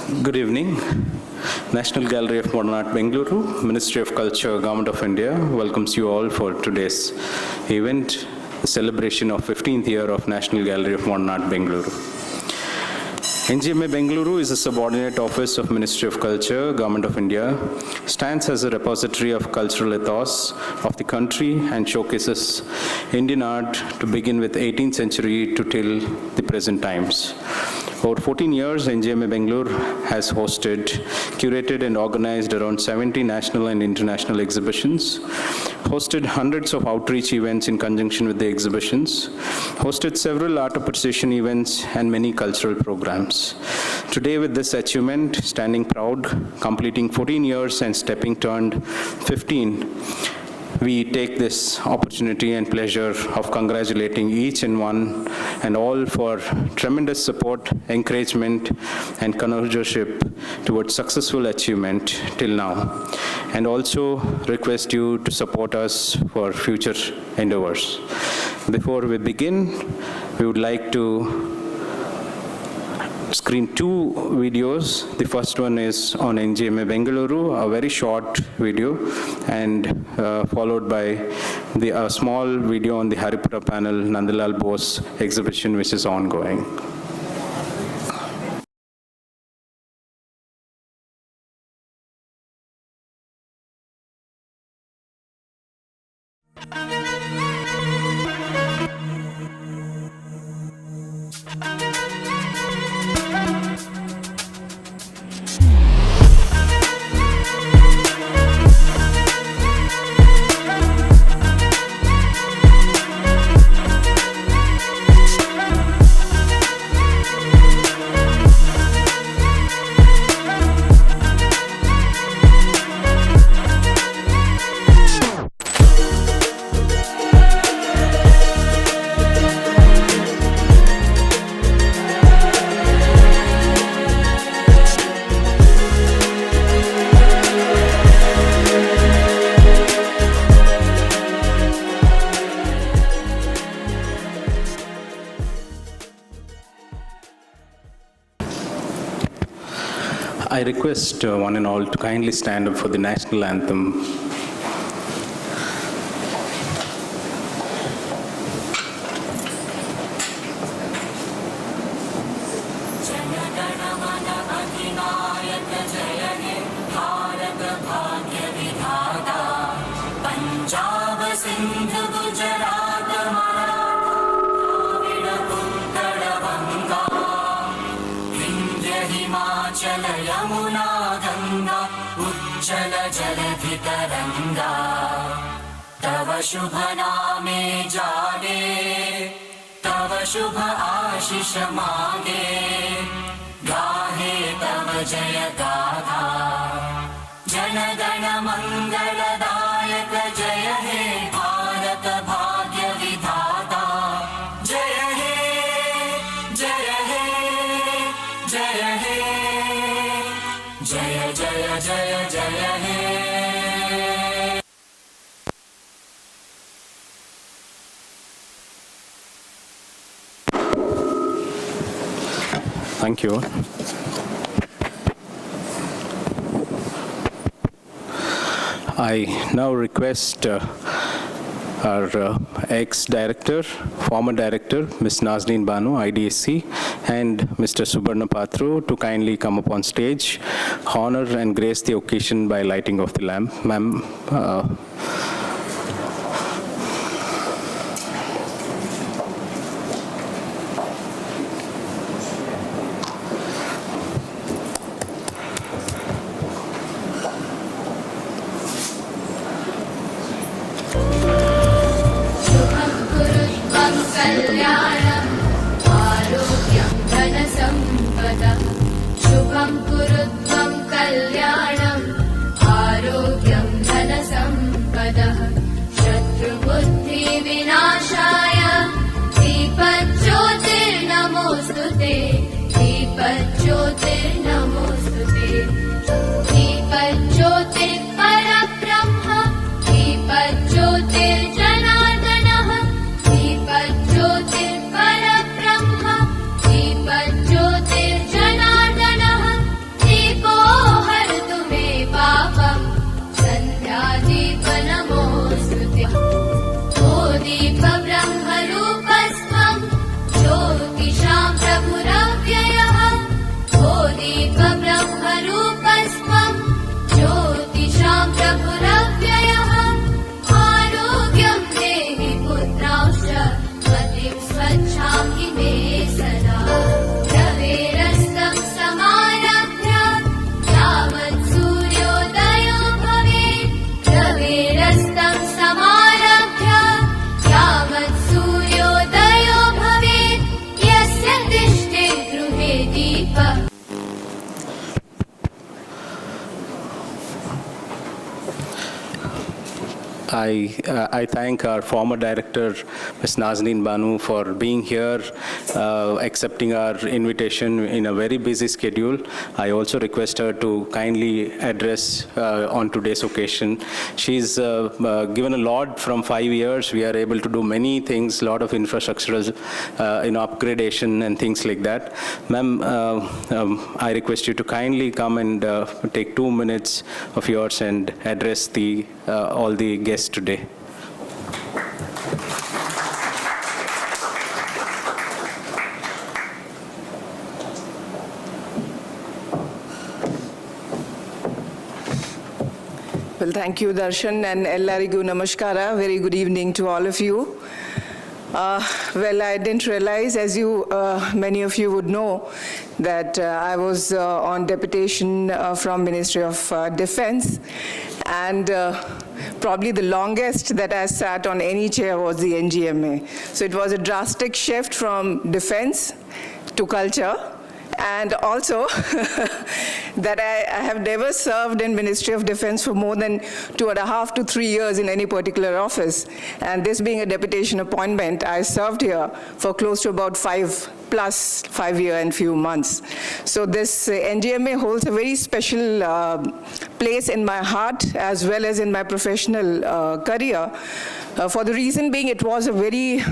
Good evening. National Gallery of Modern Art, Bengaluru, Ministry of Culture, Government of India welcomes you all for today's event, the celebration of 15th year of National Gallery of Modern Art, Bengaluru. NGMA Bengaluru is a subordinate office of Ministry of Culture, Government of India, stands as a repository of cultural ethos of the country and showcases Indian art to begin with 18th century to till the present times. Over 14 years, NGMA Bengaluru has hosted, curated and organized around 70 national and international exhibitions, hosted hundreds of outreach events in conjunction with the exhibitions, hosted several art appreciation events and many cultural programs. Today with this achievement, standing proud, completing 14 years and stepping turned 15, we take this opportunity and pleasure of congratulating each and one and all for tremendous support, encouragement, and connoisseurship towards successful achievement till now. And also request you to support us for future endeavors. Before we begin, we would like to screen two videos. The first one is on NGMA Bengaluru, a very short video, and followed by a small video on the Haripura panel, Nandalal Bose exhibition, which is ongoing. I request one and all to kindly stand up for the national anthem. तव शुभ नामे जागे, तव शुभ आशीष मागे, गाहे तव जय गाथा। जनगण मंगलदायक जय हे भारत भाग्य विधाता। जय हे जय हे जय हे जय जय जय जय हे। Thank you. I now request our ex-director, former director, Ms. Nazneen Banu, IDSC, and Mr. Subarna Patru to kindly come up on stage, honor and grace the occasion by lighting of the lamp. Ma'am, I thank our former director, Ms. Nazneen Banu, for being here, accepting our invitation in a very busy schedule. I also request her to kindly address on today's occasion. She's given a lot from 5 years. We are able to do many things, a lot of infrastructural upgradation and things like that. Ma'am, I request you to kindly come and take 2 minutes of yours and address all the guests today. Well, thank you, Darshan, and ellarigu namaskara. Very good evening to all of you. Well, I didn't realize, as many of you would know, that I was on deputation from Ministry of Defense, and probably the longest that I sat on any chair was the NGMA. So it was a drastic shift from defense to culture. And also that I have never served in Ministry of Defense for more than 2.5 to 3 years in any particular office. And this being a deputation appointment, I served here for close to about 5 years and few months. So this NGMA holds a very special place in my heart as well as in my professional career. For the reason being, it was a very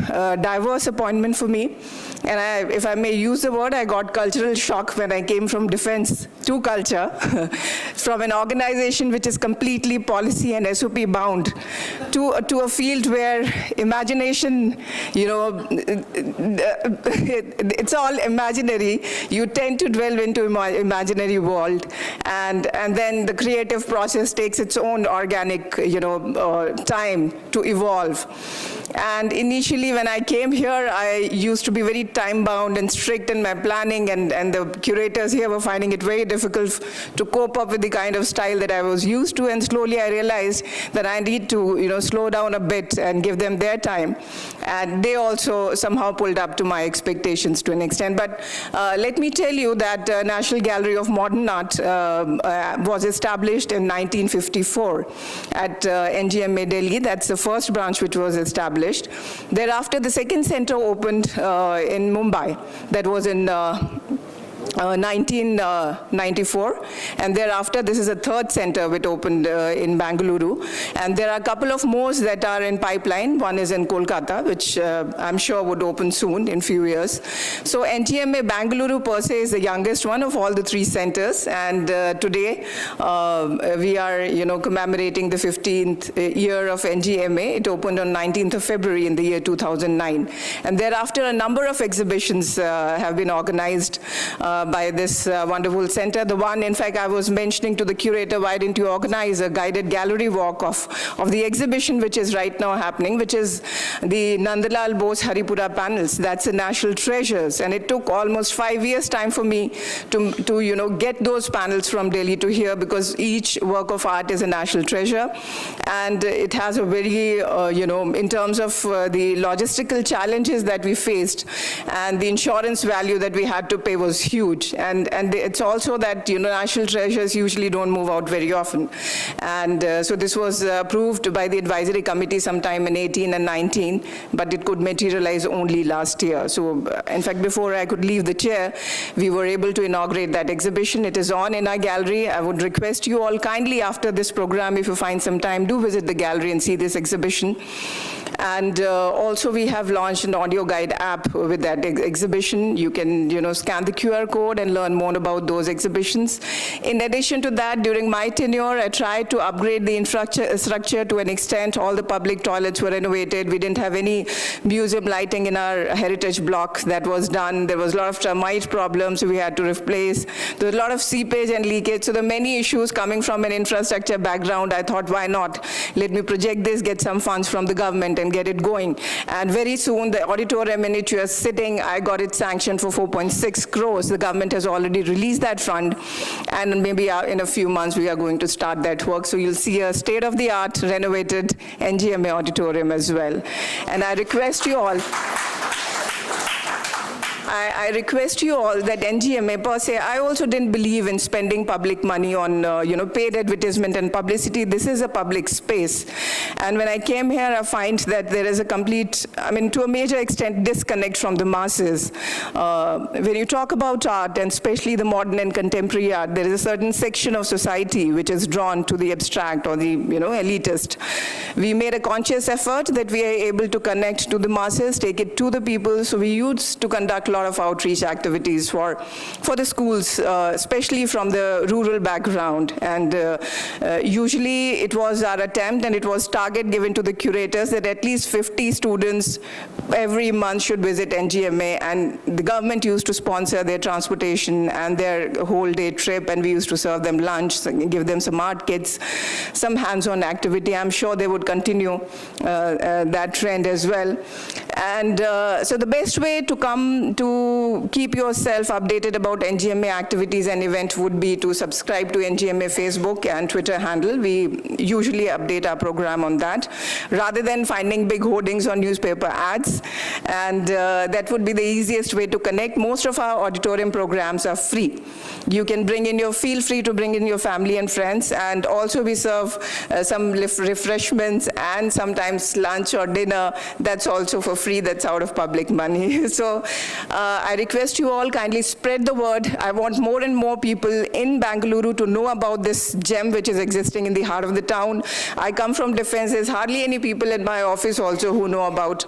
diverse appointment for me. And if I may use the word, I got cultural shock when I came from defense to culture, from an organization which is completely policy and SOP bound to a field where imagination, it's all imaginary. You tend to dwell into imaginary world, and then the creative process takes its own organic, time to evolve. And initially, when I came here, I used to be very time-bound and strict in my planning, and the curators here were finding it very difficult to cope up with the kind of style that I was used to, and slowly I realized that I need to, slow down a bit and give them their time. And they also somehow pulled up to my expectations to an extent. But let me tell you that National Gallery of Modern Art was established in 1954 at NGMA Delhi. That's the first branch which was established. Thereafter, the second center opened in Mumbai. That was in 1994, and thereafter this is a third center which opened in Bengaluru, and there are a couple of more that are in pipeline. One is in Kolkata, which I'm sure would open soon in few years. So NGMA Bengaluru per se is the youngest one of all the 3 centers, and today we are commemorating the 15th year of NGMA. It opened on 19th of February in the year 2009, and thereafter a number of exhibitions have been organized by this wonderful center. The one, in fact, I was mentioning to the curator, why didn't you organize a guided gallery walk of the exhibition which is right now happening, which is the Nandalal Bose Haripura panels. That's the national treasures, and it took almost 5 years time for me to get those panels from Delhi to here, because each work of art is a national treasure, and it has a very in terms of the logistical challenges that we faced, and the insurance value that we had to pay was huge. And it's also that national treasures usually don't move out very often, and so this was approved by the advisory committee sometime in 18 and 19, but it could materialize only last year. So in fact, before I could leave the chair, we were able to inaugurate that exhibition. It is on in our gallery. I would request you all kindly, after this program, if you find some time, do visit the gallery and see this exhibition. And also we have launched an audio guide app with that exhibition. You can scan the QR code and learn more about those exhibitions. In addition to that, during my tenure, I tried to upgrade the infrastructure to an extent. All the public toilets were renovated. We didn't have any museum lighting in our heritage block. That was done. There was a lot of termite problems we had to replace. There was a lot of seepage and leakage. So there are many issues coming from an infrastructure background. I thought, why not? Let me project this, get some funds from the government and get it going. And very soon, the auditorium in which you are sitting, I got it sanctioned for 4.6 crores. The government has already released that fund, and maybe in a few months we are going to start that work. So you'll see a state-of-the-art renovated NGMA auditorium as well. And I request you all, I request you all that NGMA per se, I also didn't believe in spending public money on, paid advertisement and publicity. This is a public space. And when I came here, I find that there is a complete, to a major extent, disconnect from the masses. When you talk about art, and especially the modern and contemporary art, there is a certain section of society which is drawn to the abstract or the, elitist. We made a conscious effort that we are able to connect to the masses, take it to the people. So we used to conduct a lot of outreach activities for the schools, especially from the rural background. And usually it was our attempt, and it was target given to the curators, that at least 50 students every month should visit NGMA, and the government used to sponsor their transportation and their whole day trip, and we used to serve them lunch, give them some art kits, some hands-on activity. I'm sure they would continue that trend as well. And so the best way to come to keep yourself updated about NGMA activities and events would be to subscribe to NGMA Facebook and Twitter handle. We usually update our program on that, rather than finding big hoardings on newspaper ads. And that would be the easiest way to connect. Most of our auditorium programs are free. You can feel free to bring in your family and friends, and also we serve some refreshments and sometimes lunch or dinner. That's also for free, that's out of public money. So I request you all kindly spread the word. I want more and more people in Bengaluru to know about this gem which is existing in the heart of the town. I come from defense. There's hardly any people in my office also who know about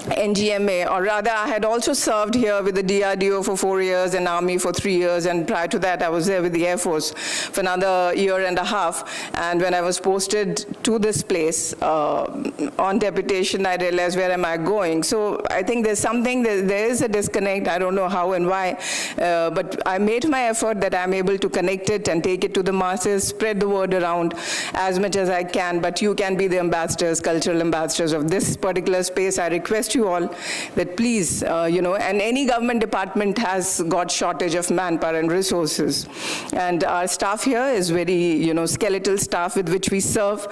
NGMA, or rather I had also served here with the DRDO for 4 years and Army for 3 years, and prior to that I was there with the Air Force for another year and a half. And when I was posted to this place on deputation, I realized, where am I going? So I think there's something, there is a disconnect. I don't know how and why, but I made my effort that I'm able to connect it and take it to the masses, spread the word around as much as I can. But you can be the ambassadors, cultural ambassadors of this particular space. I request you all that please, and any government department has got shortage of manpower and resources. And our staff here is very, skeletal staff with which we serve.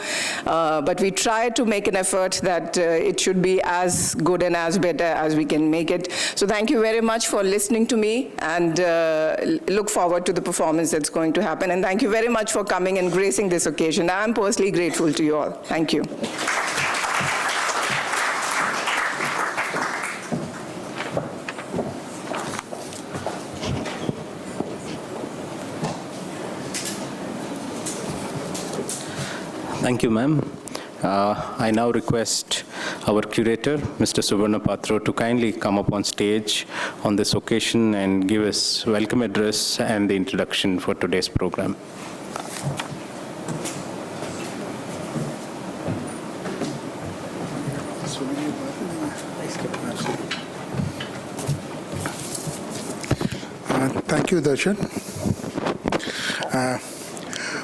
But we try to make an effort that it should be as good and as better as we can make it. So thank you very much for listening to me, and look forward to the performance that's going to happen. And thank you very much for coming and gracing this occasion. I'm personally grateful to you all. Thank you. Thank you, ma'am. I now request our curator, Mr. Subarna Patro, to kindly come up on stage on this occasion and give us welcome address and the introduction for today's program. Thank you, Darshan.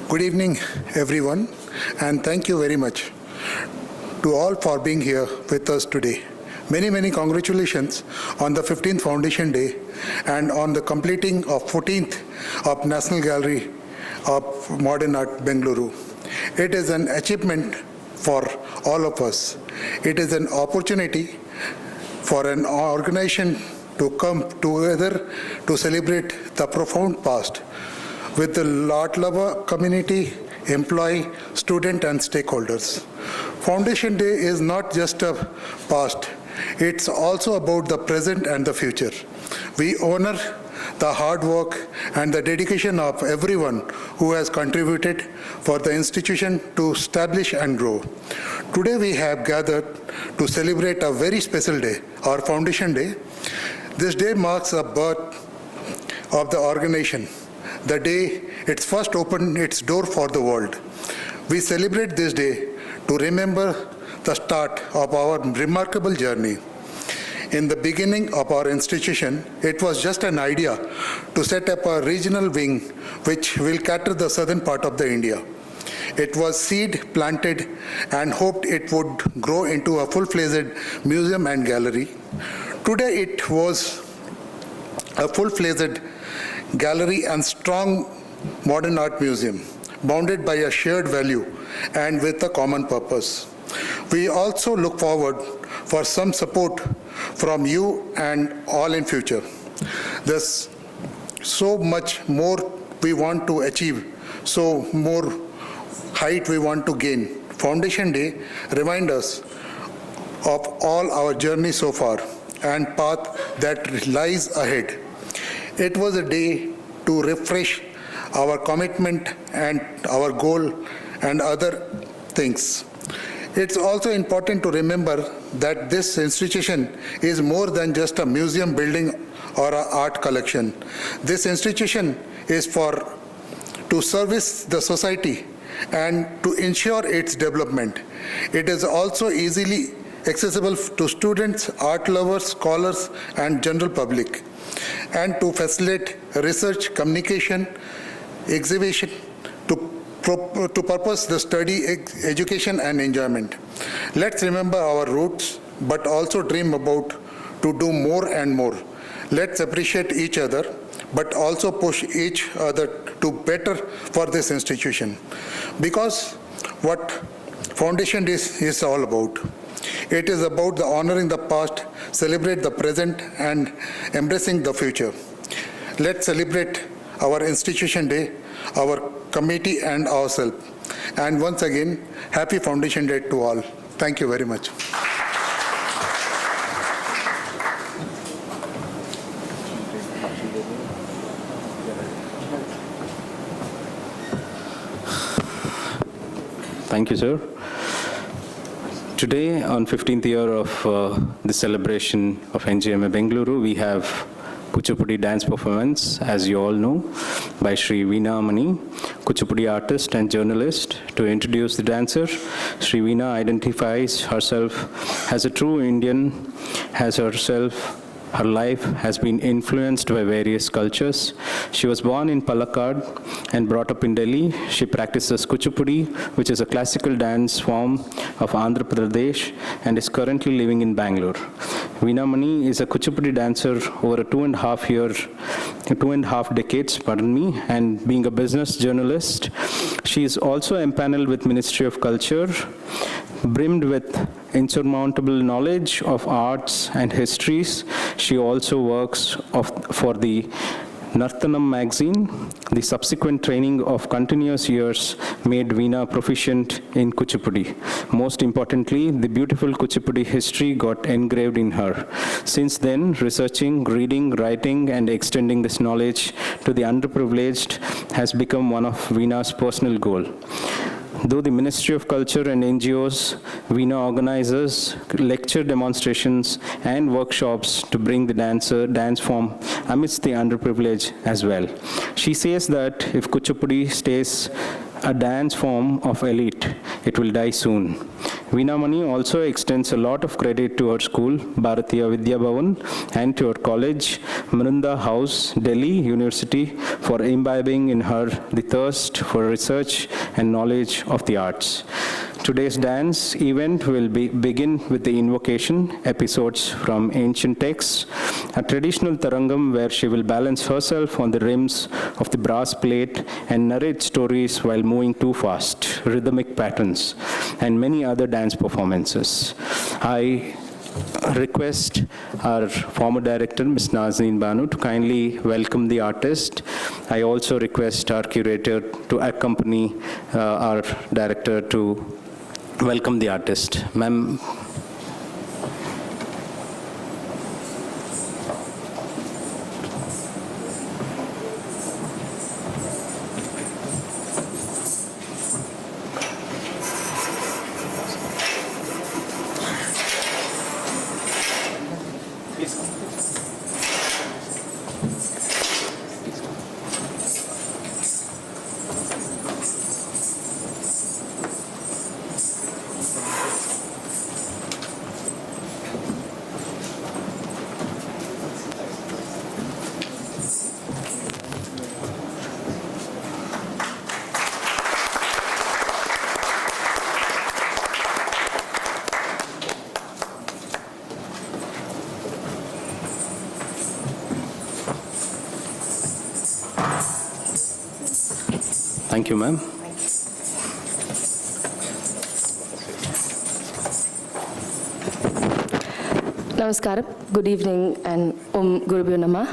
Good evening, everyone, and thank you very much to all for being here with us today. Many, many congratulations on the 15th Foundation Day and on the completing of 14th of National Gallery of Modern Art, Bengaluru. It is an achievement for all of us. It is an opportunity for an organization to come together to celebrate the profound past with the art lover community, employee, student, and stakeholders. Foundation Day is not just a past, it's also about the present and the future. We honor the hard work and the dedication of everyone who has contributed for the institution to establish and grow. Today we have gathered to celebrate a very special day, our Foundation Day. This day marks the birth of the organization, the day it first opened its door for the world. We celebrate this day to remember the start of our remarkable journey. In the beginning of our institution, it was just an idea to set up a regional wing which will cater the southern part of the India. It was seed planted and hoped it would grow into a full-fledged museum and gallery. Today it was a full-fledged gallery and strong modern art museum, bounded by a shared value and with a common purpose. We also look forward for some support from you and all in future. There's so much more we want to achieve, so more height we want to gain. Foundation Day reminds us of all our journey so far and path that lies ahead. It was a day to refresh our commitment and our goal and other things. It's also important to remember that this institution is more than just a museum building or an art collection. This institution is to service the society and to ensure its development. It is also easily accessible to students, art lovers, scholars, and general public, and to facilitate research, communication, exhibition, to purpose the study, education, and enjoyment. Let's remember our roots, but also dream about to do more and more. Let's appreciate each other, but also push each other to better for this institution. Because what Foundation Day is all about. It is about the honoring the past, celebrate the present, and embracing the future. Let's celebrate our Institution Day, our committee, and ourselves. And once again, happy Foundation Day to all. Thank you very much. Thank you, sir. Today, on 15th year of the celebration of NGMA Bengaluru, we have Kuchipudi dance performance, as you all know, by Shree Veena, Kuchipudi artist and journalist. To introduce the dancer, Shree Veena identifies herself as a true Indian, her life has been influenced by various cultures. She was born in Palakkad and brought up in Delhi. She practices Kuchipudi, which is a classical dance form of Andhra Pradesh, and is currently living in Bangalore. Veena Mani is a Kuchipudi dancer over 2.5 decades, and being a business journalist. She is also empaneled with Ministry of Culture, brimmed with insurmountable knowledge of arts and histories. She also works for the Nartanam magazine. The subsequent training of continuous years made Veena proficient in Kuchipudi. Most importantly, the beautiful Kuchipudi history got engraved in her. Since then, researching, reading, writing, and extending this knowledge to the underprivileged has become one of Veena's personal goals. Though the Ministry of Culture and NGOs, Veena organizes lecture demonstrations and workshops to bring the dance form amidst the underprivileged as well. She says that if Kuchipudi stays a dance form of elite, it will die soon. Veena Mani also extends a lot of credit to her school, Bharatiya Vidya Bhavan, and to her college, Mrunda House, Delhi University, for imbibing in her the thirst for research and knowledge of the arts. Today's dance event will begin with the invocation, episodes from ancient texts, a traditional tarangam where she will balance herself on the rims of the brass plate and narrate stories while moving too fast, rhythmic patterns, and many other dance performances. I request our former director, Ms. Nazneen Banu, to kindly welcome the artist. I also request our curator to accompany our director to welcome the artist. Ma'am. Thank you, ma'am. Namaskaram, good evening, and Om Gurubhyo Namah.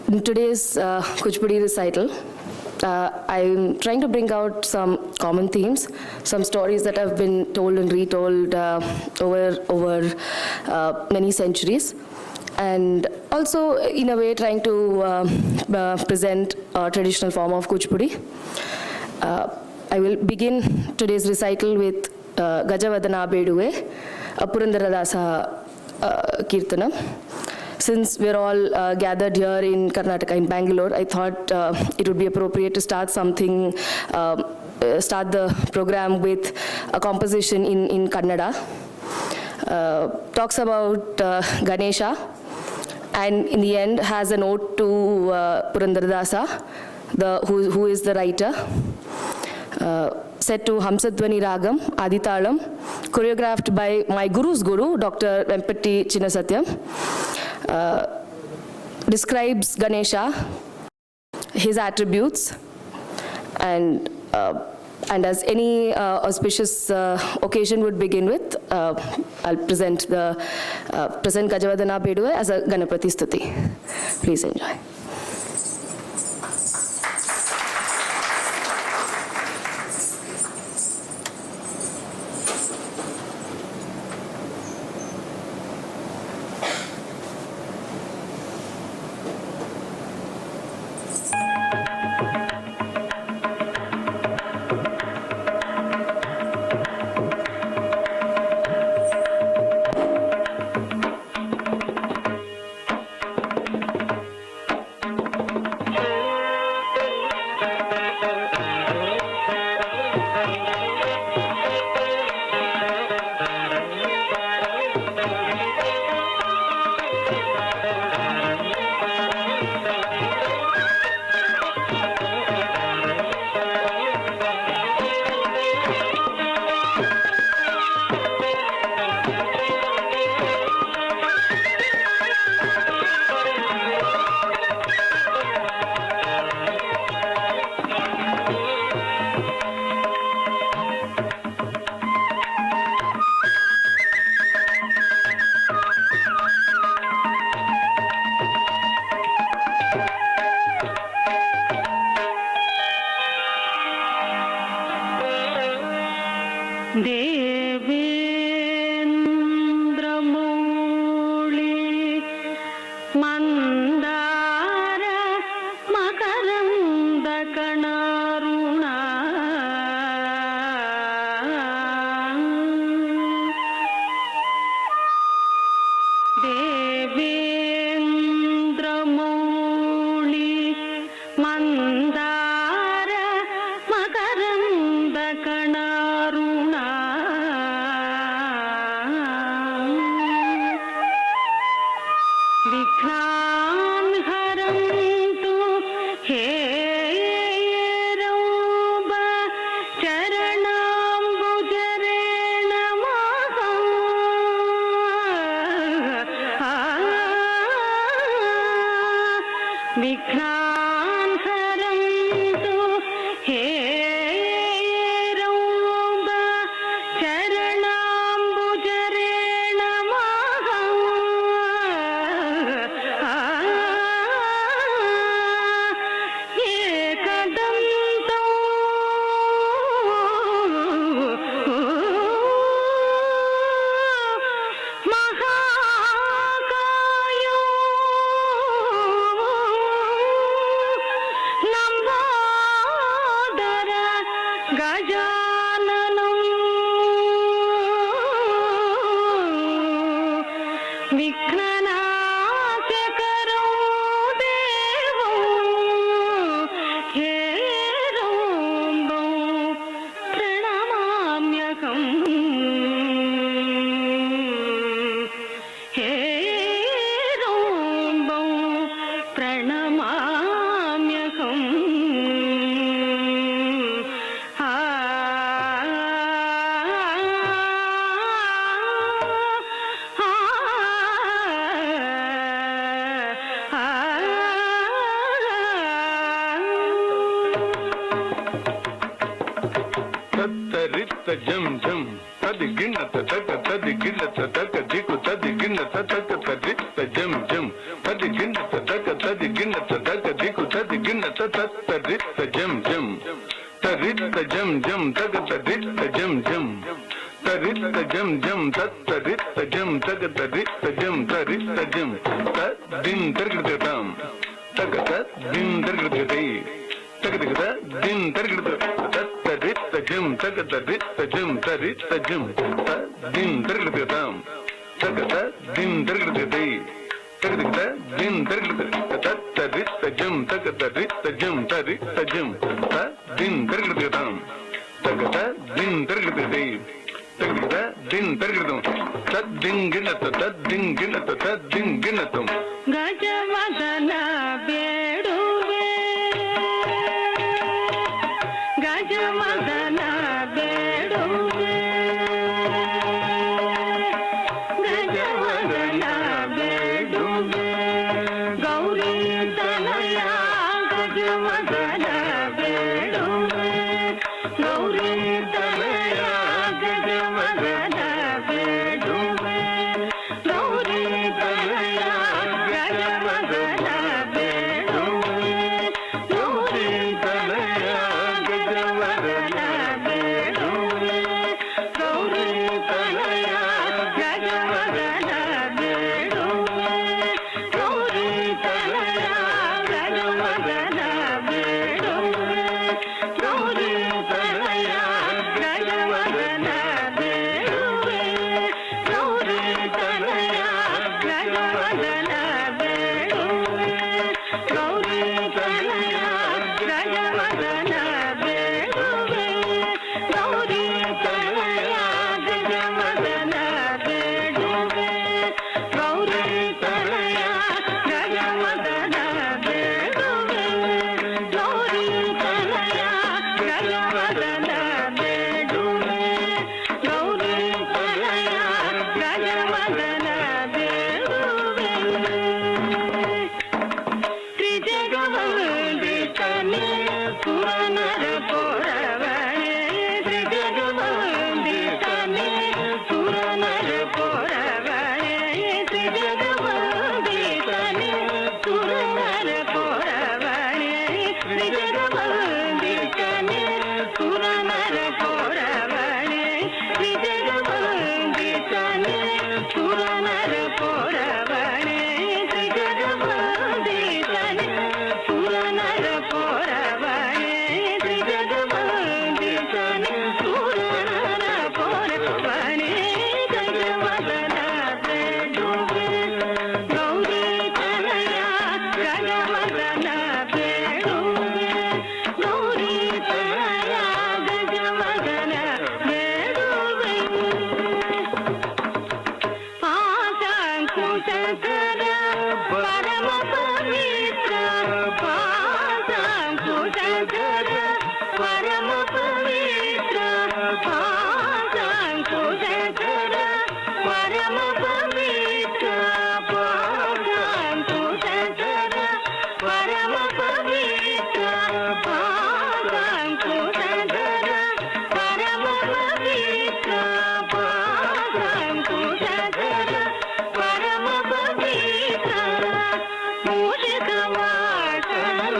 In today's Kuchipudi recital, I'm trying to bring out some common themes, some stories that have been told and retold over many centuries, and also, in a way, trying to present a traditional form of Kuchipudi. I will begin today's recital with Gajavadana Beduve, a Purandaradasa Kirtanam. Since we're all gathered here in Karnataka, in Bengaluru, I thought it would be appropriate to start something, start the program with a composition in Kannada. Talks about Ganesha, and in the end has a note to Purandaradasa, who is the writer. Set to Hamsadhvani Ragam, Aditalam, choreographed by my guru's guru, Dr. Vempati Chinnasatyam. Describes Ganesha, his attributes, and as any auspicious occasion would begin with, I'll present Gajavadana Beduve as a Ganapati Stuti. Please enjoy. Jum jum, tadi ginna tata tadi ginna taka diku tadi ginna taka tadi jam jam tadi ginna taka tadi ginna taka diku tadi ginna taka tadi jam jam tadi jam jam taka tadi jam jam tadi jam jam tadi jam taka tadi jam tadi jam din targidam taka din targidai taka din targidam tadi jam taka tadi jam tadi jam din targidam taka din targidai taka din targidam tadi jam taka tadi jam tadi jam din targidam taka din targidai din targidam tadinginnatum ಗಜಮದನ ಬೇಡುವೆ ಗಜಮದನ ಬೇಡುವೆ ಗಜಮದನ ಬೇಡುವೆ ಗೌರಿ ತನಯ ಗಜಮದನ ಬೇಡುವೆ ಗೌರಿ ತನಯ ಗಜಮದನ ಬೇಡುವೆ ಗೌರಿ ತನಯ ಗಜಮದನ ಬೇಡುವೆ ಗೌರಿ ತನಯ ಗಜಮದನ ಬೇಡುವೆ ಗೌರಿ ತನಯ ಗಜಮದನ ಬೇಡುವೆ ಗೌರಿ ತನಯ ಗಜಮದನ ಬೇಡುವೆ ಗೌರಿ ತನಯ ಗಜಮದನ ಬೇಡುವೆ ಗೌರಿ ತನಯ ಗಜಮದನ ಬೇಡುವೆ ಗೌರಿ ತನಯ ಗಜಮದನ ಬೇಡುವೆ ಗೌರಿ ತನಯ ಗಜಮದನ ಬೇಡುವೆ ಗೌರಿ ತನಯ ಗಜಮದನ ಬೇಡುವೆ ಗೌರಿ ತನಯ ಗಜಮದನ ಬೇಡುವೆ ಗೌರಿ ತನಯ ಗಜಮದನ ಬೇಡುವೆ ತ್ರಿಜಗವಂದಿತನೇ ಸುರನರ ಪೊರವನೇ ತ್ರಿಜಗವಂದಿತನೇ ಸುರನರ ಪೊರವನೇ ತ್ರಿಜಗವಂದಿತನೇ ಸುರನರ ಪೊರವನೇ ತ್ರಿಜಗವಂದಿತನೇ ಸುರನರ ಪೊರವನೇ ತ್ರಿಜಗವಂದಿತನೇ ಸುರನರ ಪೊರವನೇ ತ್ರಿಜಗವಂದಿತನೇ ಸುರನರ ಪೊರವನೇ ತ್ರಿಜಗವಂದಿತನೇ ಸುರನರ ಪೊರವನೇ ಗಜಮದನ ಬೇಡುವೆ ಗೌರಿ ತನಯ ಗಜಮದನ ಬೇಡುವೆ ಗೌರಿ ತನಯ ಗಜಮದನ ಬೇಡುವೆ ಪಾಶಾಂಕುಶಕರ ಪರಮ ಪವಿತ್ರ ಪಾಶಾಂಕುಶಕರ ಪರಮ ಪವಿತ್ರ ಪಾಶಾಂಕುಶಕರ ಪರಮ ಪವಿತ್ರ ಪಾಶಾಂಕುಶಕರ ಪರಮ ಪವಿತ್ರ ಪಾಶಾಂಕುಶಕರ ಪರಮ ಪವಿತ್ರ ಪಾಶಾಂಕುಶಕರ ಪರಮ ಪವಿತ್ರ ಮೂಷಿಕ ವಾಸನ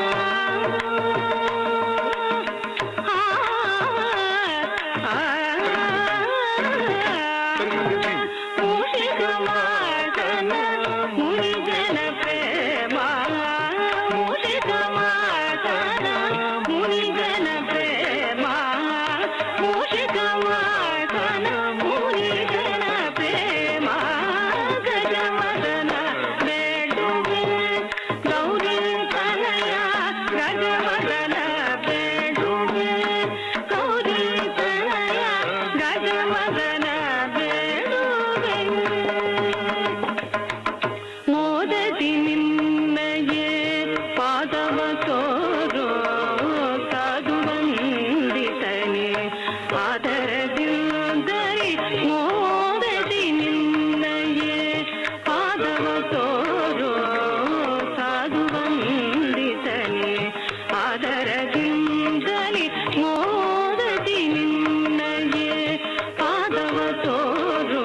ಮೂಷಿಕ ವಾಸನ ಮುನಿಜನ ಪ್ರೇಮ ಮೂಷಿಕ ವಾಸನ ಮುನಿಜನ ಪ್ರೇಮ ಮೂಷಿಕ ವಾಸನ ಮುನಿಜನ ಪ್ರೇಮ ಗಜಮದನ ಬೇಡುವೆ ಗೌರಿ ತನಯ ಗಜಮದನ ಬೇಡುವೆ ಗೌರಿ ತನಯ ಗಜಮದನ ಬೇಡುವೆ ಮೋದದಿ ನಿನ್ನಯೇ ಪಾದವ ತೋರೋ ಸಾಧು ವಂದಿತನೇ ಆದರದಿಂದರಿ ಮೋದದಿ ನಿನ್ನಯೇ ಪಾದವ ತೋರೋ ಸಾಧು ವಂದಿತನೇ ಆದರದಿಂದಲಿ ಮೋದದಿ ನಿನ್ನಯೇ ಪಾದವ ತೋರೋ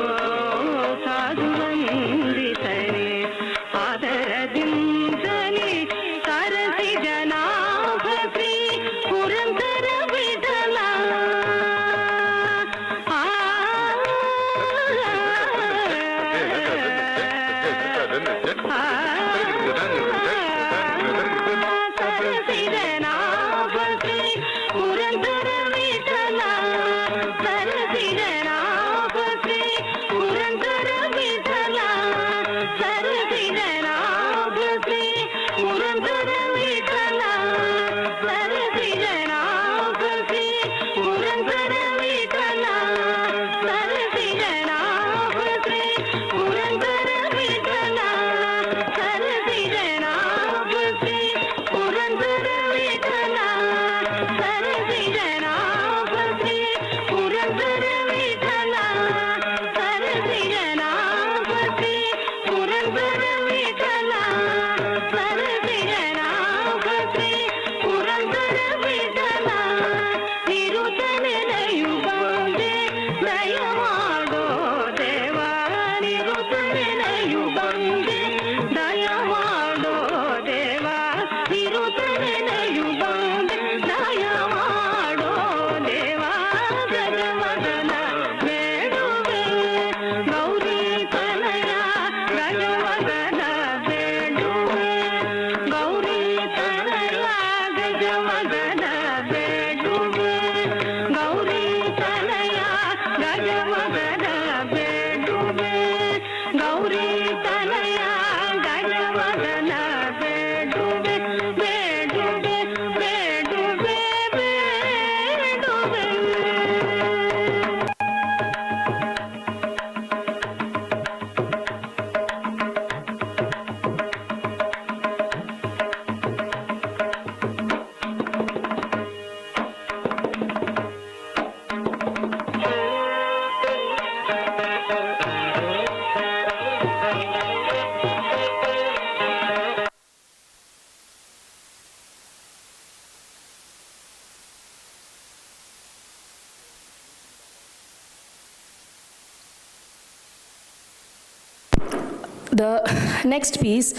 The next piece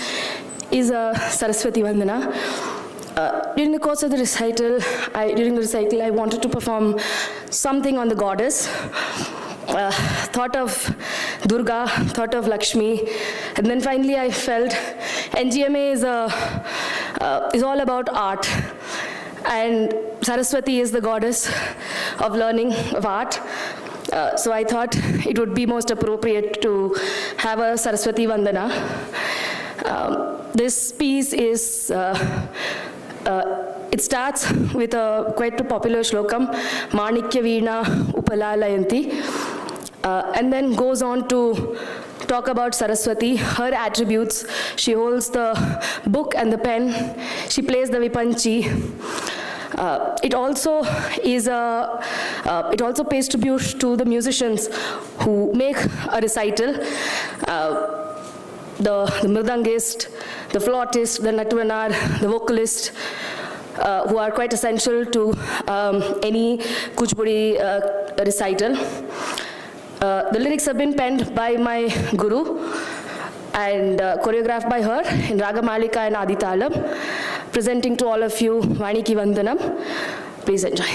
is a Saraswati Vandana. During the course of the recital, I wanted to perform something on the goddess. Thought of Durga, thought of Lakshmi, and then finally I felt NGMA is all about art, and Saraswati is the goddess of learning, of art. So I thought it would be most appropriate to have a Saraswati Vandana. This piece is, it starts with a quite a popular shlokam, Manikya Veena Upalalayanti, and then goes on to talk about Saraswati, her attributes. She holds the book and the pen. She plays the Vipanchi. It also pays tribute to the musicians who make a recital. The mridangist, the flautist, the naturanar, the vocalist, who are quite essential to any Kuchipudi recital. The lyrics have been penned by my guru and choreographed by her in Ragamalika and Aditalam. Presenting to all of you, Vaniki Vandanam. Please enjoy.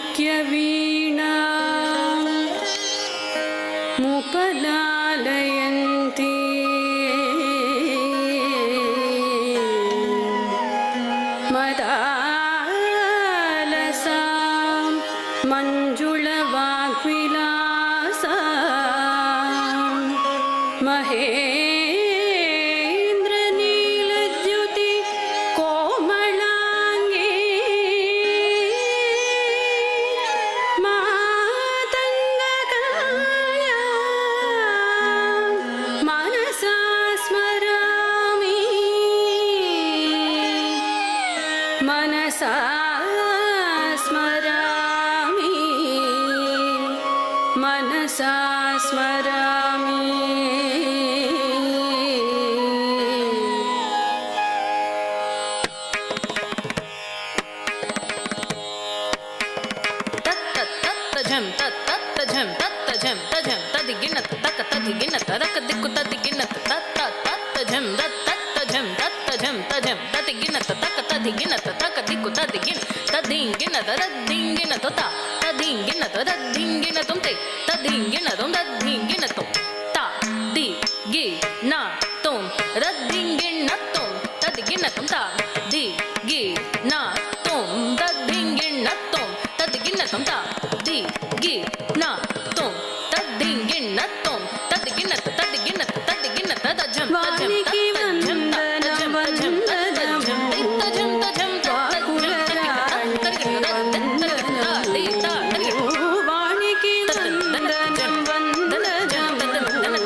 माणिक्यवीणा मुपलालयन्ती मदालसा मञ्जुळवाग्विलासा महेन्द्रनीलद्युति कोमलाङ्गे मातङ्गकल्या मनसा स्मरामि मनसा स्मरामि मनसा स्मरामि तत्तत्तज्झं तत्तत्तज्झं तत्तज्झं तज्झं तदिगिनत तक तदिगिनत रक दिक्कु तदिगिनत तत्तत्तज्झं तत्तत्तज्झं तत्तज्झं तज्झं तदिगिनत तक तदिगिनत तक दिक्कु तदिगिन तदिगिनत रद्दिगिनत ता तदिगिनत रद्दिगिनतुं ते तदिगिनतुं तदिगिनतुं ता दि गि ना तुं रद्दिगिनतुं तदिगिनतुं ता दि गि ना तुं तदिगिनतुं तदिगिनतुं ता दि गि ना तुं तदिगिनतुं तदिगिनत तदिगिनत तदिगिनत तज्झं तज्झं तज्झं तज्झं तज्झं तज्झं तज्झं तज्झं వాణికి వందనం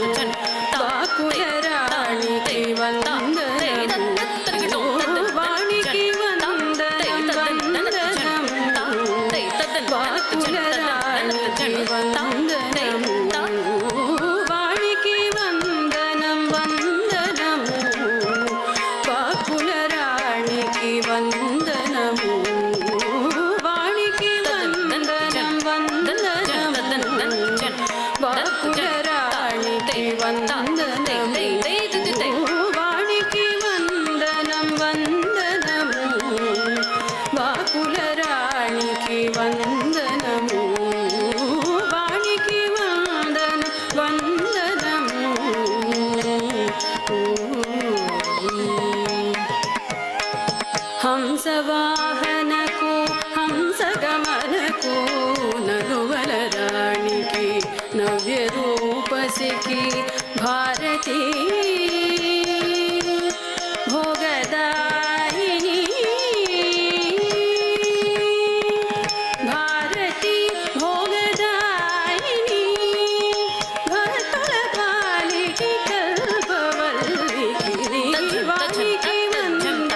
వందనం వాకులరాణికి వందనం వాణికి వందనం వందనం వాకులరాణికి వందనం వాణికి వందనం వందనం వాకులరాణికి వందనము వాణికి వందనం వందనం వాకులరాణికి వందనము వాణికి వందనం వందనము వాకులరాణికి వందనము వాణికి వందనం వందనము హంసవాహనకు హంసగమనకు నగువల రాణికి నవ్య రూపసికి భారతి భోగదాయిని భారతి భోగదాయిని భక్తుల పాలికి కల్పవల్లికి వాణికి వందనం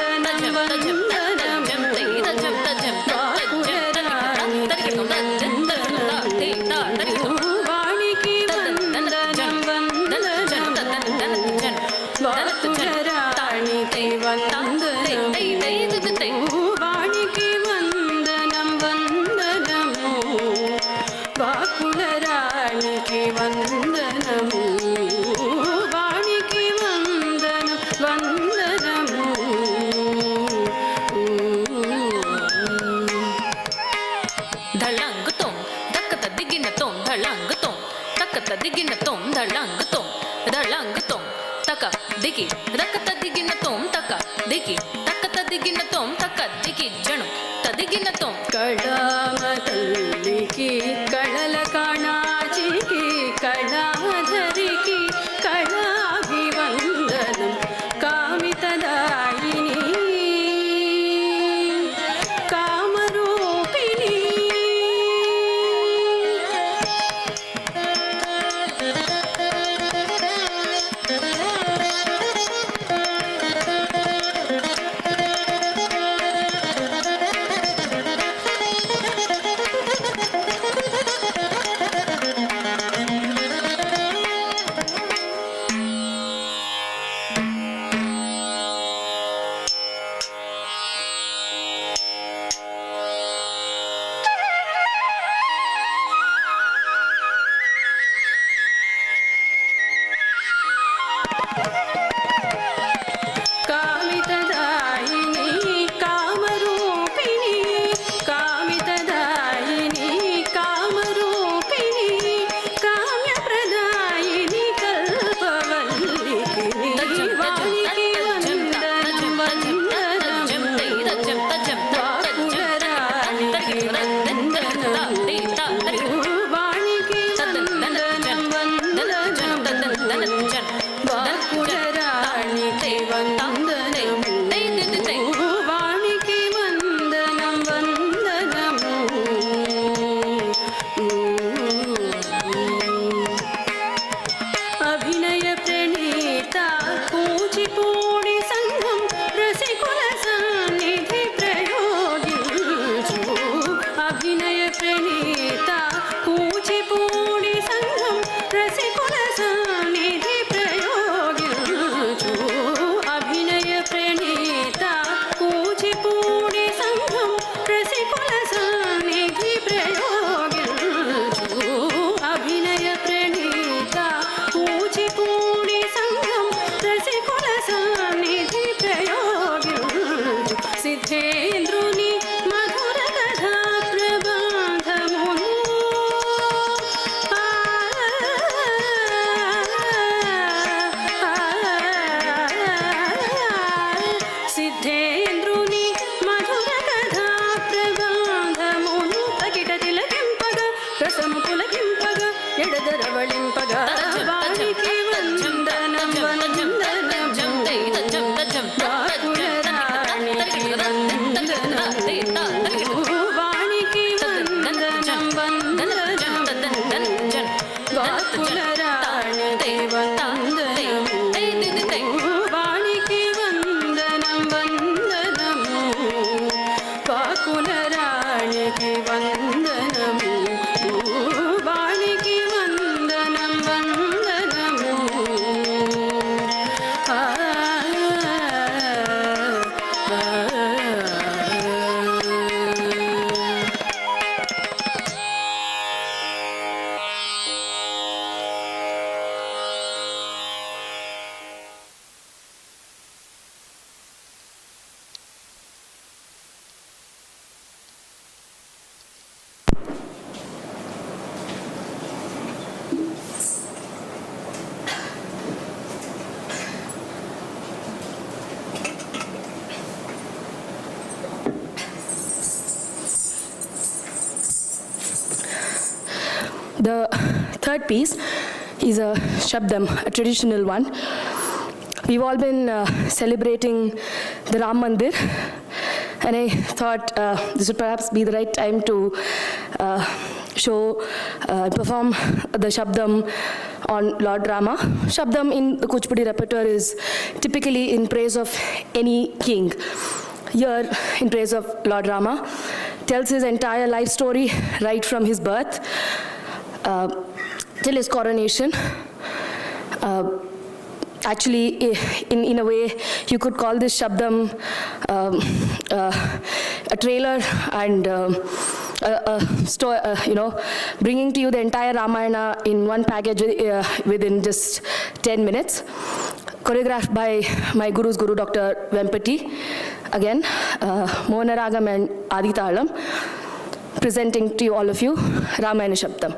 వాణికి వందనం వందనం వాకులరాణికి వందనం వాణికి వందనం వందనము వాకులరాణికి వందనము వాణికి వందనం వందనము ధళంగుతోం దక్కత దిగినతోం ధళంగుతోం తక్కత దిగినతోం ధళంగుతోం ధళంగుతోం తక దిగి రక్కత దిగినతోం తక దిగి తక్కత దిగినతోం తక దిగి జణు తదిగినతోం కళామ తల్లికి కళల కాణాచికి కళాధరికి కళాభివందనం కామితదాయిని కామరూపిణి The third piece is a Shabdam, a traditional one. We've all been celebrating the Ram Mandir, and I thought this would perhaps be the right time to perform the Shabdam on Lord Rama. Shabdam in the Kuchipudi repertoire is typically in praise of any king. Here, in praise of Lord Rama, tells his entire life story right from his birth till his coronation. Actually, in a way, you could call this Shabdam a trailer and bringing to you the entire Ramayana in one package within just 10 minutes. Choreographed by my guru's guru, Dr. Vempati. Again, Mohanaragam and Aditalam, presenting to you all of you Ramayana Shabdam.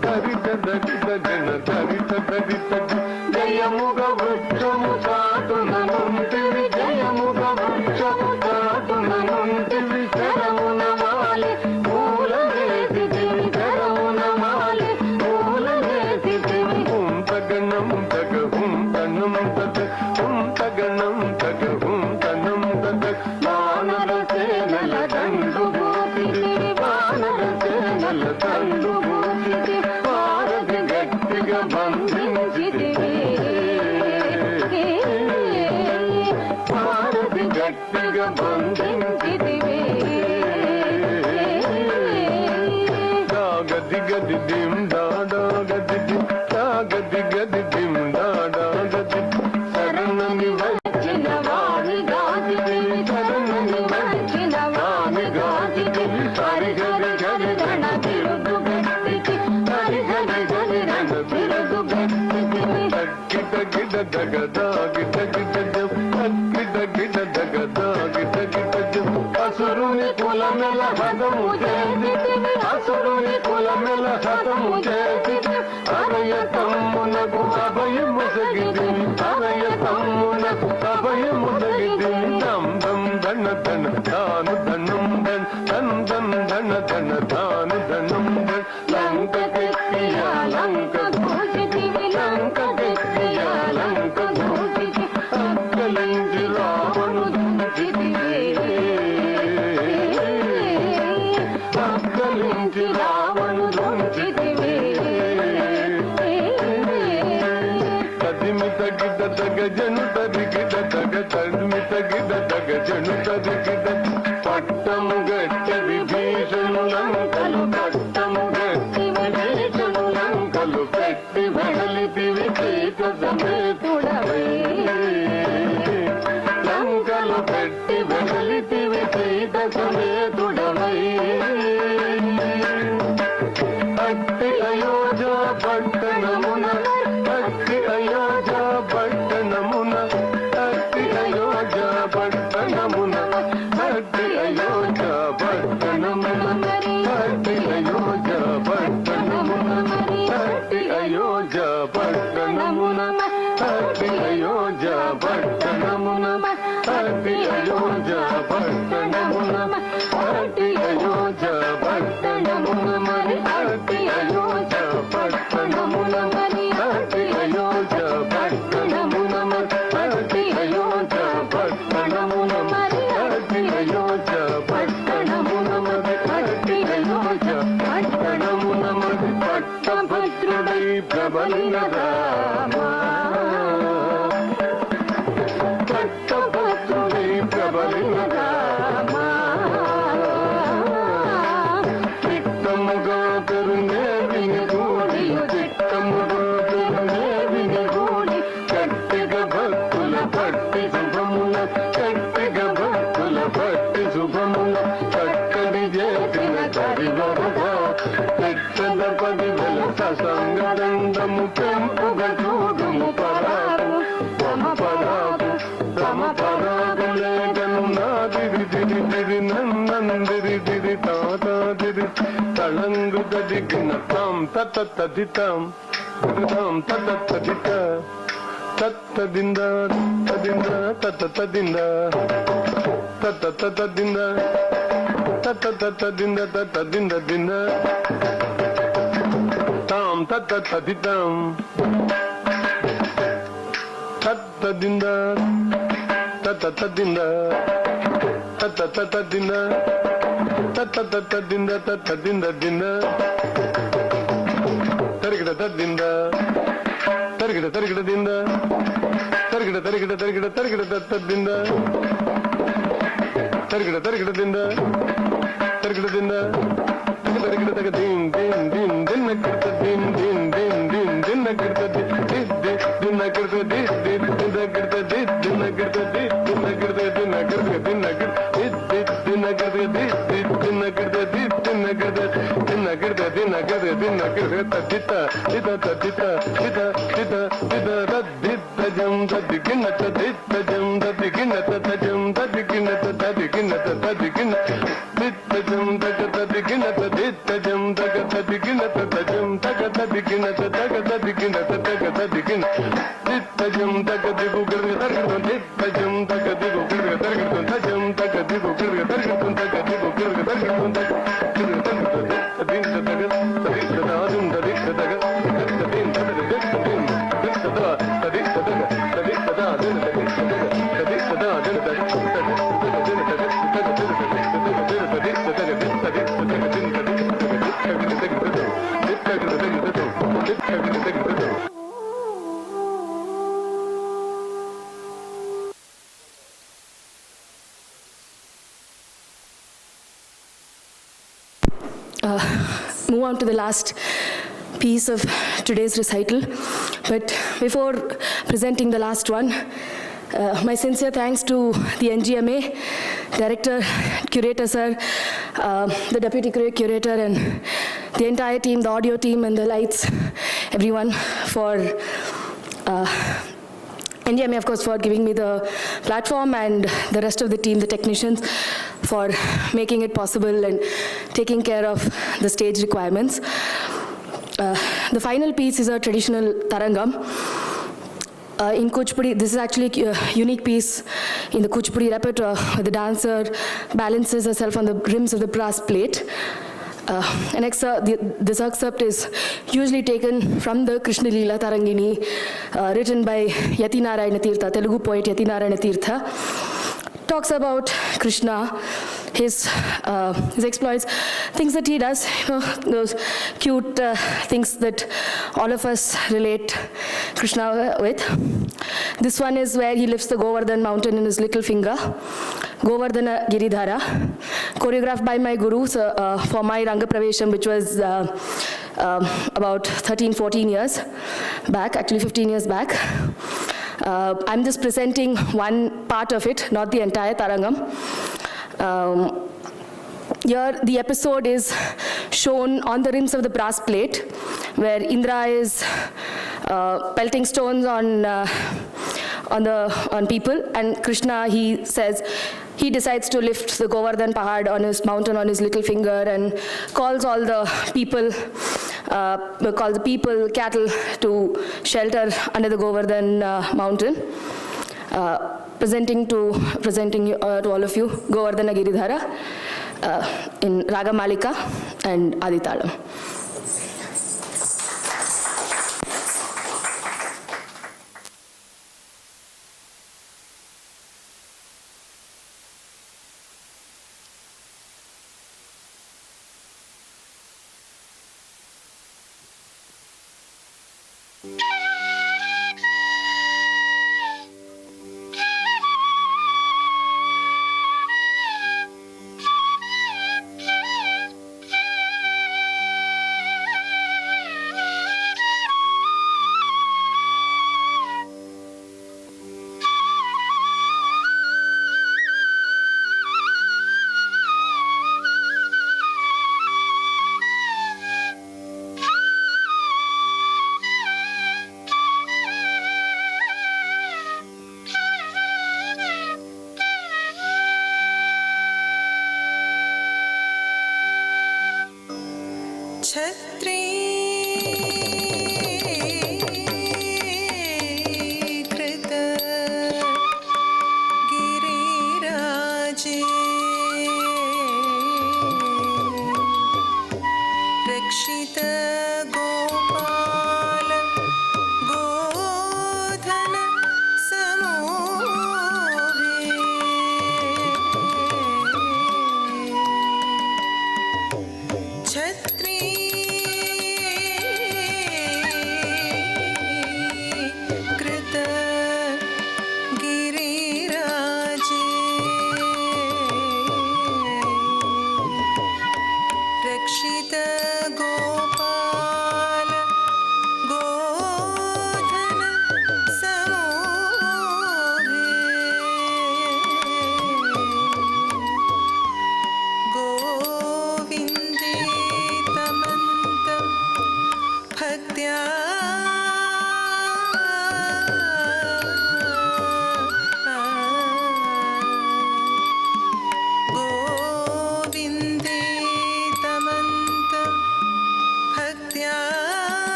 Dari గట్టిగా బంధించితివే గది గది దిం దాడా గది దిం గది గది దిం దాడా గది శరణని వచ్చిన వారి గాదివి శరణని వచ్చిన వారి గాదివి హరిహర హరి రణ తిరుగు గట్టికి హరిహర హరి రణ తిరుగు గట్టికి గిట గిట దగదా గిట గిట గిట గిట దగదా గిట గిట అసురుని కులమెల హతము చేసితివి అసురుని కులమెల హతము చేసితివి అనయ తమ్మునకు అభయము సగితివి అనయ తమ్మునకు అభయము సగితివి దం దం ధన ధన తాను ధనం ధన్ ధన్ ధన్ ధన ధన తాను ధనం ధన్ లంక కెక్కియా లంక ఘోషితివి లంక కెక్కియా లంక ఘోషితి అక్కలించి రావణు దుంచితివే అక్కలించి రావణు దుంచితివే తదిమిత గిట తగ జను తదిగిట తగ తదిమిత గిట తగ జను తదిగిట పట్టము గట్టి విభీషణులంకలు పట్టము గట్టి విభీషణులంకలు పెట్టి వెడలితివి సీత సమేతుడవై లంకలు పెట్టి వెడలితివి సీత సమేతుడవై అట్టి అయోధ్య పట్టణమున అట్టి అయోధ్య పట్టణమున అట్టి అయోధ్య పట్టణమున అట్టి అయోధ్య పట్టణమున అట్టి అయోధ్య పట్టణమున అట్టి అయోధ్య పట్టణమున అట్టి అయోధ్య పట్టణమున అట్టి అయోధ్య పట్టణమున అట్టి అయోధ్య పట్టణమున మరి అట్టి అయోధ్య పట్టణమున మరి అట్టి అయోధ్య పట్టణమున మరి అట్టి అయోధ్య పట్టణమున మరి అట్టి అయోధ్య పట్టణమున మరి అట్టి అయోధ్య పట్టణమున మరి పట్టభద్రుడై ప్రబలిన రామా పట్టభద్రుడై ప్రబలిన రామా చిత్తముగా పెరునేవిని గూడి చిత్తముగా పెరునేవిని గూడి గట్టిగా భక్తుల పట్టి శుభముల గట్టిగా భక్తుల పట్టి శుభముల చక్కడి చేసిన కరివరగా పెట్టద 10,000 ససంగదండము పెంపుగా చూడుము పరాగు తమ పరాగు తమ పరాగు లేఖను నాదిరి దిరి దిరి నన్నందిరి దిరి తాతాదిరి తళంగు దదిగిన తాం తత తదితాం తాం తత తదిత తత్తదింద తదింద తత తదింద తత తతదింద తత తతదింద తతదింద దింద తాం తత తదితాం తత్తదింద తత తదింద తత తతదింద తత తతదింద తతదింద దింద తరిగిడ తద్దింద తరిగిడ తరిగిడ దింద తరిగిడ తరిగిడ తరిగిడ తరిగిడ తత్తదింద తరిగిడ తరిగిడ దింద తరిగిడ దింద తరిగిడ తగ దీన్ దీన్ దీన్ దిన్న కిడత దీన్ దీన్ దీన్ దీన్ దిన్న కిడత దిన్న కిడత దిన్న కిడత దిన్న కిడత దిన్న కిడత దిన్న కిడత దిన్న కిడత దిన్న కిడత దిన్న కిడత దిన్న కిడత దిన్న కిడత దిన్న కిడత దిన్న కిడత తదిత ఇద తదిత ఇద ఇద ఇద తదిత జం తదిగిన తదిత జం తదిగిన తజం తదిగిన తదిగిన తదిగిన తదిత జం తగ తదిగిన తదిత జం తగ తదిగిన తజం తగ తదిగిన తగ తదిగిన తగ తదిగిన తదిత జం తగ దిగు గర్గ తరగ తదిత జం తగ దిగు గర్గ తరగ తజం తగ దిగు గర్గ తరగ తగ దిగు గర్గ తరగ తగ తదిత తగ తదిత దాదుం తదిత తగ తదిత తగ తదిత తగ తదిత దాదుం తదిత తగ తదిత దాదుం move on to the last piece of today's recital. But before presenting the last one, my sincere thanks to the NGMA, Director, Curator Sir, the Deputy Curator, and the entire team, the audio team and the lights, everyone for NGMA, of course, for giving me the platform, and the rest of the team, the technicians, for making it possible and taking care of the stage requirements. The final piece is a traditional tarangam. In Kuchipudi, this is actually a unique piece in the Kuchipudi repertoire, where the dancer balances herself on the rims of the brass plate. This excerpt is usually taken from the Krishna Leela Tarangini, written by Yatinarayana Tirtha, Telugu poet Yatinarayana Tirtha. Talks about Krishna, his exploits, things that he does, those cute things that all of us relate Krishna with. This one is where he lifts the Govardhan mountain in his little finger, Govardhana Giridhara, choreographed by my guru for my Ranga Pravesham, which was about 13, 14 years back, actually 15 years back. I'm just presenting one part of it, not the entire Tarangam. Here, the episode is shown on the rims of the brass plate, where Indra is pelting stones on people, and Krishna, he decides to lift the Govardhan Pahad on his mountain on his little finger, and calls all the people, cattle to shelter under the Govardhan mountain. Presenting to all of you Govardhana Giridhara in Raga Malika and Aditalam.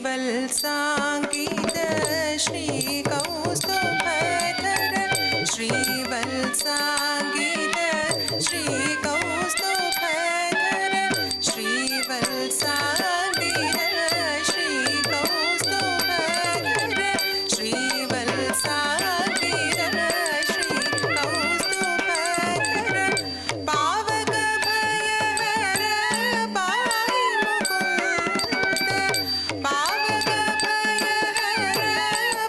श्रीवत्साङ्गित श्रीकौस्तुभधर श्रीवत्साङ्गित श्रीकौस्तुभधर श्रीवत्साङ्गित श्रीकौस्तुभधर श्रीवत्साङ्गित श्रीकौस्तुभधर पावक भयहर पाहि मुकुन्द पावक भयहर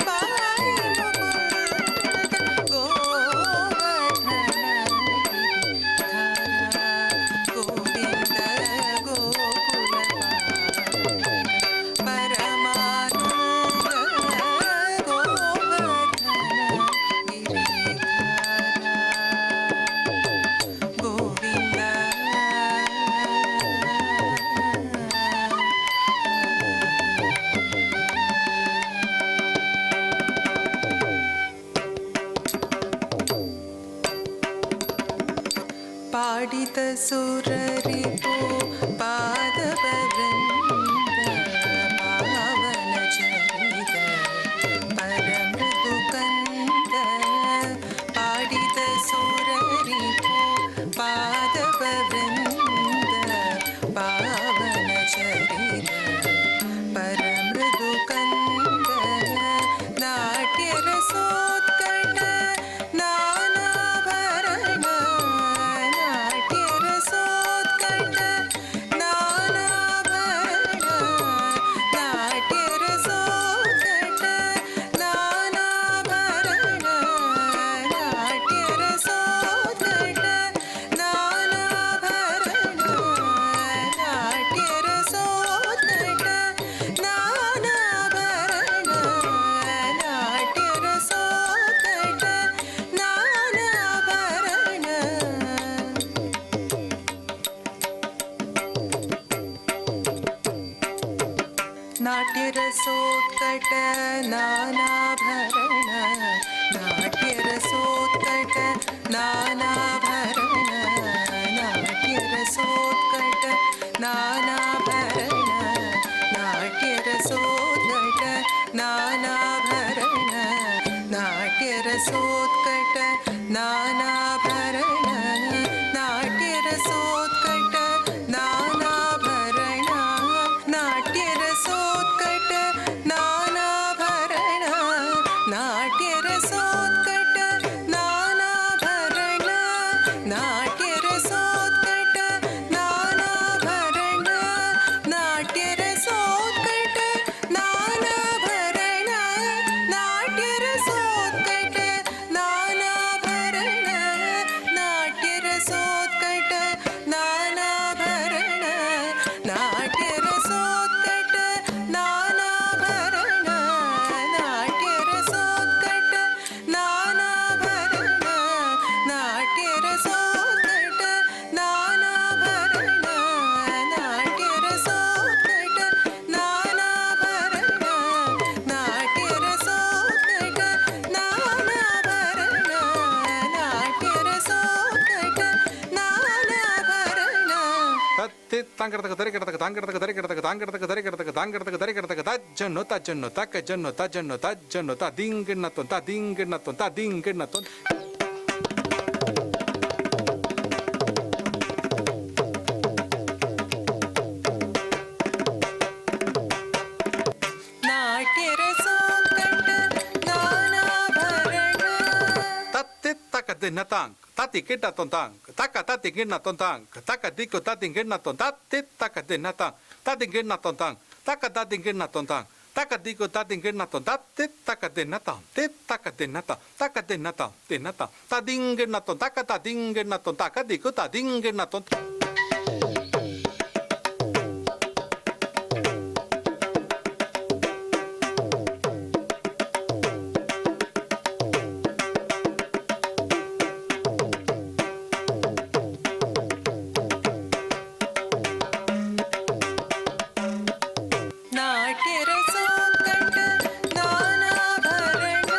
पाहि मुकुन्द गोवर्धन गोविन्द गोकुलपालक परमानन्द गोवर्धन गिरिधर गोविन्द ಪಾಡಿತ ಸುರರಿಪು ಪಾದವೃಂದ ಪಾವನ ಚರಿತ ಪರಮೃದು ಕಂದ ಪಾಡಿತ ಸುರರಿಪು ಪಾದವೃಂದ ಪಾವನ ಚರಿತ ಪರಮೃದು ಕಂದ ನಾಟ್ಯ ರಸೋತ್ಕಟ ನಾನಾಭರಣ ನಾಟ್ಯ ರಸೋತ್ಕಟ ನಾನಾಭರಣ ನಾಟ್ಯ ರಸೋತ್ಕಟ ನಾನಾಭರಣ ನಾಟ್ಯ ರಸೋತ್ಕಟ ನಾನಾಭರಣ ನಾಟ್ಯ ರಸೋತ್ಕಟ ನಾನಾಭರಣ ನಾಟ್ಯ ರಸೋತ್ಕಟ ನಾನಾಭರಣ ನಾಟ್ಯರಸೋತ್ಕಟ ನಾನಾಭರಣ ನಾಟ್ಯರಸೋತ್ಕಟ ನಾನಾಭರಣ ನಾಟ್ಯರಸೋತ್ಕಟ ನಾನಾಭರಣ ನಾಟ್ಯರಸೋತ್ಕಟ ನಾನಾಭರಣ ನಾಟ್ಯರಸೋತ್ಕಟ ನಾನಾಭರಣ ನಾಟ್ಯರಸೋತ್ಕಟ ನಾನಾಭರಣ ನಾಟ್ಯರಸೋತ್ಕಟ ನಾನಾಭರಣ ನಾಟ್ಯರಸೋತ್ಕಟ ನಾನಾಭರಣ ನಾಟ್ಯರಸೋತ್ಕಟ ನಾನಾಭರಣ ನಾಟ್ಯರಸೋತ್ಕಟ ನಾನಾಭರಣ ನಾಟ್ಯರಸೋತ್ಕಟ ನಾನಾಭರಣ ನಾಟ್ಯರಸೋತ್ಕಟ ನಾನಾಭರಣ ನಾಟ್ಯರಸೋತ್ಕಟ ನಾನಾಭರಣ ನಾಟ್ಯರಸೋತ್ಕಟ ನಾನಾಭರಣ ನಾಟ್ಯರಸೋತ್ಕಟ ನಾನಾಭರಣ ನಾಟ್ಯರಸೋತ್ಕಟ ನಾನಾಭರಣ ನಾಟ್ಯರಸೋತ್ಕಟ ನಾನಾಭರಣ ನಾಟ್ಯರಸೋತ್ಕಟ ನಾನಾಭರಣ ತತ್ತಿ ತಾಂಕಡತಕ ತರಿಕಡತಕ ತಾಂಕಡತಕ ತರಿಕಡತಕ ತಾಂಕಡತಕ ತರಿಕಡತಕ ತಾಂಕಡತಕ ತರಿಕಡತಕ ತಜ್ಜನ್ನು ತಜ್ಜನ್ನು ತಕ್ಕ ಜನ್ನು ತಜ್ಜನ್ನು ತಜ್ಜನ್ನು ತ ದಿಂಗಿಣ್ಣತ್ತೊಂತ ದಿಂಗಿಣ್ಣತ್ತೊಂತ ದಿಂಗಿಣ್ಣತ್ತೊಂತ ನಾಟ್ಯರಸೋತ್ಕಟ ನಾನಾಭರಣ ತತ್ತಿ ತಕ್ಕ ದಿನ್ನತಾಂಕ್ ತತಿ ಗಿಣ್ಣತ್ತೊಂತಾಂಕ್ ತಕ್ಕ ತತಿ ಗಿಣ್ಣತ್ತೊಂತಾಂಕ್ ತಕ್ಕ ದಿಕ್ಕು ತತಿ ಗಿಣ್ಣತ್ತೊಂತ ತತ್ತಿ ತಕ್ಕ ದಿನ್ನತಾಂಕ್ ತತಿ ಗಿಣ್ಣತ್ತೊಂತಾಂಕ್ ತಕ್ಕ ತತಿ ಗಿಣ್ಣತ್ತೊಂತಾಂಕ್ ತಕ್ಕ ದಿಕ್ಕು ತತಿ ಗಿಣ್ಣತ್ತೊಂತ ತತ್ತಿ ತಕ್ಕ ದಿನ್ನತಾಂ ತಿತ್ತಕ್ಕ ದಿನ್ನತಾಂ ತಕ್ಕ ದಿನ್ನತಾಂ ದಿನ್ನತಾಂ ತದಿಂಗಿಣ್ಣತ್ತೊಂತ ತಕ್ಕ ತದಿಂಗಿಣ್ಣತ್ತೊಂತ ತಕ್ಕ ದಿಕ್ಕು ತದಿಂಗಿಣ್ಣತ್ತೊಂತ ನಾಟ್ಯರಸೋತ್ಕಟ ನಾನಾಭರಣ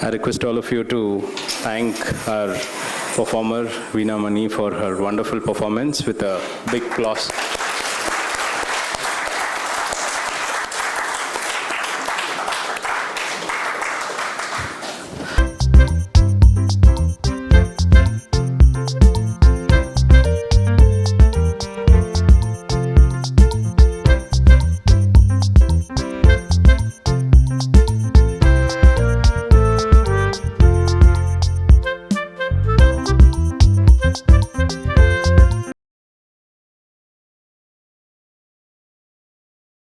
I request all of you to thank our performer, Veena, for her wonderful performance with a big applause.